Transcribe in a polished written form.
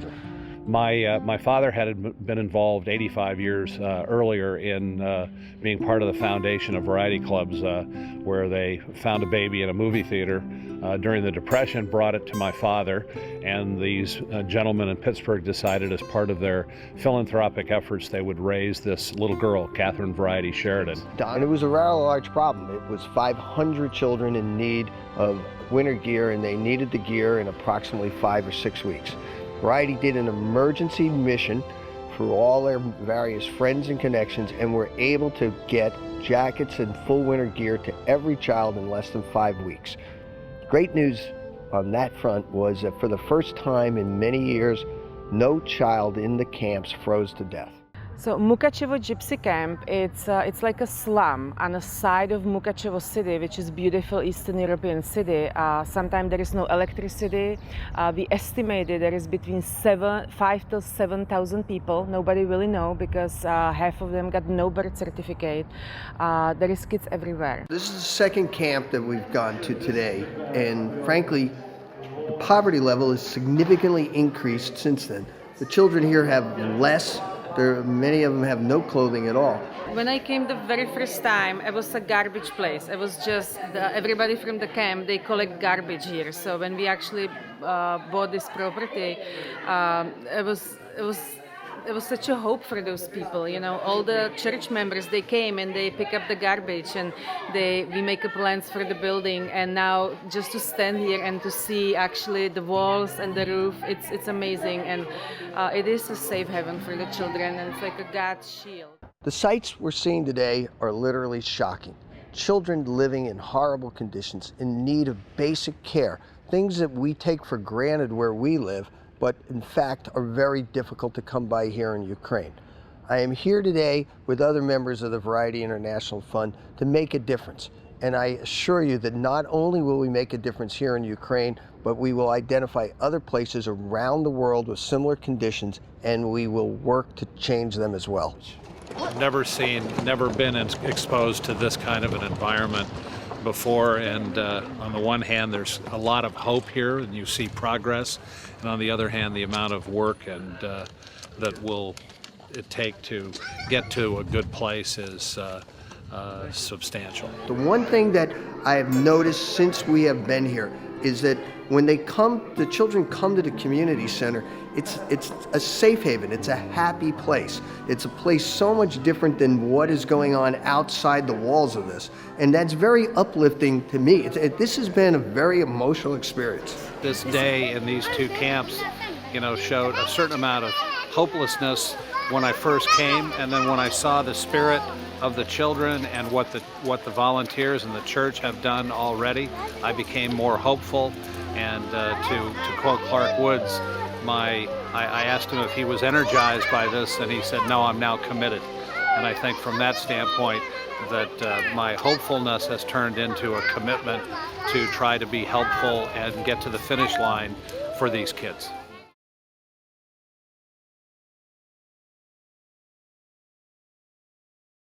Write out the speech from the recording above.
children. My father had been involved 85 years earlier in being part of the foundation of variety clubs, where they found a baby in a movie theater during the Depression, brought it to my father, and these gentlemen in Pittsburgh decided as part of their philanthropic efforts they would raise this little girl, Catherine Variety Sheridan. And it was a rather large problem. It was 500 children in need of winter gear, and they needed the gear in approximately 5 or 6 weeks. Variety did an emergency mission for all their various friends and connections, and were able to get jackets and full winter gear to every child in less than 5 weeks. Great news on that front was that for the first time in many years, no child in the camps froze to death. So Mukachevo Gypsy Camp, it's like a slum on the side of Mukachevo city, which is beautiful Eastern European city. Sometimes there is no electricity. We estimated there is between 5,000 to 7,000 people. Nobody really know because half of them got no birth certificate. There is kids everywhere. This is the second camp that we've gone to today, and frankly, the poverty level has significantly increased since then. The children here have less. Many of them have no clothing at all. When I came the very first time, it was a garbage place. It was just everybody from the camp, they collect garbage here. So when we actually bought this property, it was such a hope for those people. You know, all the church members, they came and they pick up the garbage, and we make plans for the building. And now just to stand here and to see actually the walls and the roof, it's amazing. And it is a safe haven for the children, and it's like a God's shield. The sights we're seeing today are literally shocking. Children living in horrible conditions, in need of basic care, things that we take for granted where we live, but in fact are very difficult to come by here in Ukraine. I am here today with other members of the Variety International Fund to make a difference. And I assure you that not only will we make a difference here in Ukraine, but we will identify other places around the world with similar conditions, and we will work to change them as well. I've never been exposed to this kind of an environment before, and on the one hand there's a lot of hope here and you see progress, and on the other hand the amount of work and that will it take to get to a good place is substantial. The one thing that I have noticed since we have been here is that when the children come to the community center, it's a safe haven, it's a happy place. It's a place so much different than what is going on outside the walls of this. And that's very uplifting to me. This has been a very emotional experience. This day in these two camps, showed a certain amount of hopelessness when I first came, and then when I saw the spirit of the children and what the volunteers and the church have done already, I became more hopeful. And to quote Clark Woods, I asked him if he was energized by this, and he said, "No, I'm now committed." And I think from that standpoint that my hopefulness has turned into a commitment to try to be helpful and get to the finish line for these kids.